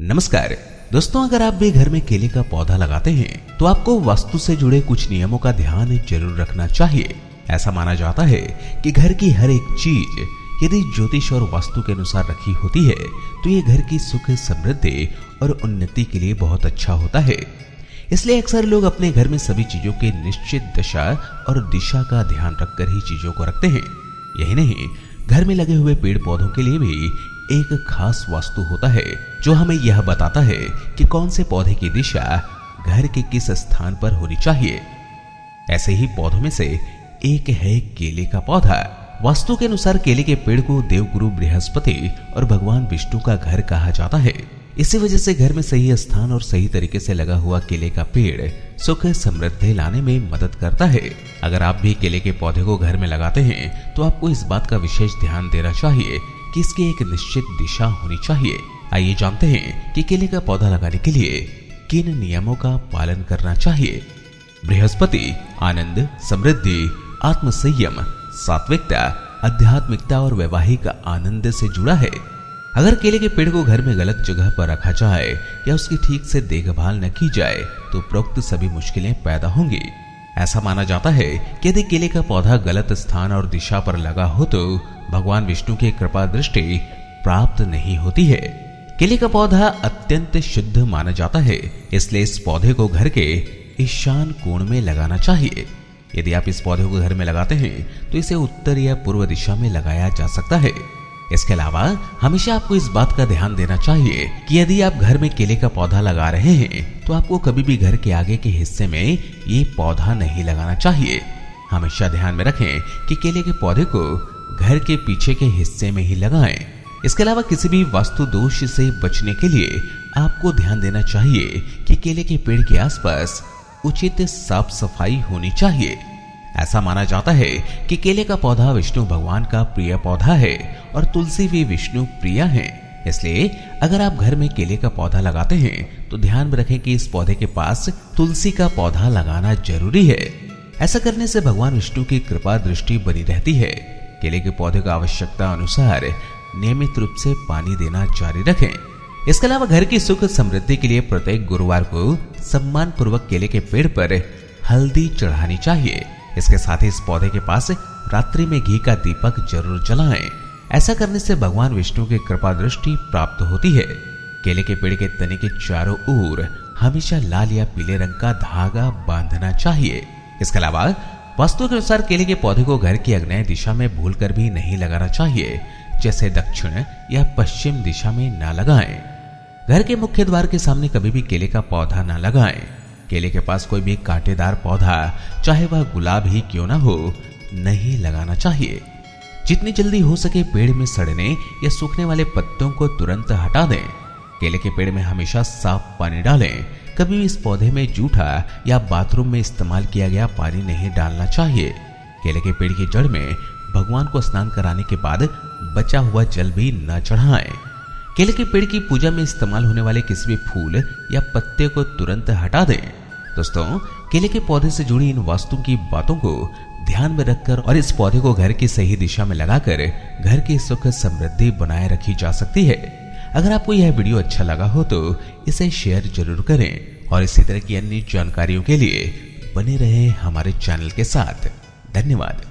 नमस्कार दोस्तों, अगर आप भी घर में केले का पौधा लगाते हैं तो आपको वास्तु से जुड़े कुछ नियमों का ध्यान जरूर रखना चाहिए। ऐसा माना जाता है कि घर की हर एक चीज यदि ज्योतिष और वास्तु के अनुसार रखी होती है तो ये घर की सुख, समृद्धि और उन्नति के लिए बहुत अच्छा होता है। इसलिए अक्सर लोग अपने घर में सभी चीजों के निश्चित दशा और दिशा का ध्यान रखकर ही चीजों को रखते हैं। यही नहीं, घर में लगे हुए पेड़ पौधों के लिए भी एक खास वास्तु होता है जो हमें यह बताता है कि कौन से पौधे की दिशा घर के किस स्थान पर होनी चाहिए। ऐसे ही पौधों में से एक है केले का पौधा। वास्तु के अनुसार केले के पेड़ को देवगुरु बृहस्पति और भगवान विष्णु का घर कहा जाता है। इसी वजह से घर में सही स्थान और सही तरीके से लगा हुआ केले का पेड़ सुख समृद्धि लाने में मदद करता है। अगर आप भी केले के पौधे को घर में लगाते हैं तो आपको इस बात का विशेष ध्यान देना चाहिए कि इसकी एक निश्चित दिशा होनी चाहिए। आइए जानते हैं कि केले का पौधा लगाने के लिए किन नियमों का पालन करना चाहिए। बृहस्पति आनंद, समृद्धि, आत्मसंयम, सात्विकता, आध्यात्मिकता और वैवाहिक आनंद से जुड़ा है। अगर केले के पेड़ को घर में गलत जगह पर रखा जाए या उसकी ठीक से देखभाल न की जाए तो उपरोक्त सभी मुश्किलें पैदा होंगी। ऐसा माना जाता है कि यदि केले का पौधा गलत स्थान और दिशा पर लगा हो तो भगवान विष्णु की कृपा दृष्टि प्राप्त नहीं होती है। केले का पौधा अत्यंत शुद्ध माना जाता है, इसलिए इस पौधे को घर के ईशान कोण में लगाना चाहिए। यदि आप इस पौधे को घर में लगाते हैं तो इसे उत्तर या पूर्व दिशा में लगाया जा सकता है। इसके अलावा हमेशा आपको इस बात का ध्यान देना चाहिए कि यदि आप घर में केले का पौधा लगा रहे हैं तो आपको कभी भी घर के आगे के हिस्से में ये पौधा नहीं लगाना चाहिए। हमेशा ध्यान में रखें कि केले के पौधे को घर के पीछे के हिस्से में ही लगाएं। इसके अलावा किसी भी वास्तु दोष से बचने के लिए आपको ध्यान देना चाहिए कि केले के पेड़ के आसपास उचित साफ सफाई होनी चाहिए। ऐसा माना जाता है कि केले का पौधा विष्णु भगवान का प्रिय पौधा है और तुलसी भी विष्णु प्रिय है। इसलिए अगर आप घर में केले का पौधा लगाते हैं तो ध्यान में रखें कि इस पौधे के पास तुलसी का पौधा लगाना जरूरी है। ऐसा करने से भगवान विष्णु की कृपा दृष्टि बनी रहती है। केले के पौधे को आवश्यकता अनुसार नियमित रूप से पानी देना जारी रखें। इसके अलावा घर की सुख समृद्धि के लिए प्रत्येक गुरुवार को सम्मान पूर्वक केले के पेड़ पर हल्दी चढ़ानी चाहिए। इसके साथ ही इस पौधे के पास रात्रि में घी का दीपक जरूर जलाएं। ऐसा करने से भगवान विष्णु की कृपा दृष्टि प्राप्त होती है। केले के पेड़ के तने के चारों ओर हमेशा लाल या पीले रंग का धागा बांधना चाहिए। इसके अलावा वास्तु के अनुसार केले के पौधे को घर की आग्नेय दिशा में भूलकर भी नहीं लगाना चाहिए, जैसे दक्षिण या पश्चिम दिशा में ना लगाएं। घर के मुख्य द्वार के सामने कभी भी केले का पौधा ना लगाएं। केले के पास कोई भी कांटेदार पौधा, चाहे वह गुलाब ही क्यों ना हो, नहीं लगाना चाहिए। जितनी जल्दी हो सके पेड़ में सड़ने या सूखने वाले पत्तों को तुरंत हटा दें। केले के पेड़ में हमेशा साफ पानी डालें। कभी भी इस पौधे में जूठा या बाथरूम में इस्तेमाल किया गया पानी नहीं डालना चाहिए। केले के पेड़ की जड़ में भगवान को स्नान कराने के बाद बचा हुआ जल भी न चढ़ाएं। केले के पेड़ की पूजा में इस्तेमाल होने वाले किसी भी फूल या पत्ते को तुरंत हटा दें। दोस्तों, केले के पौधे से जुड़ी इन वास्तु की बातों को ध्यान में रखकर और इस पौधे को घर की सही दिशा में लगाकर घर की सुख समृद्धि बनाए रखी जा सकती है। अगर आपको यह वीडियो अच्छा लगा हो तो इसे शेयर जरूर करें और इसी तरह की अन्य जानकारियों के लिए बने रहें हमारे चैनल के साथ। धन्यवाद।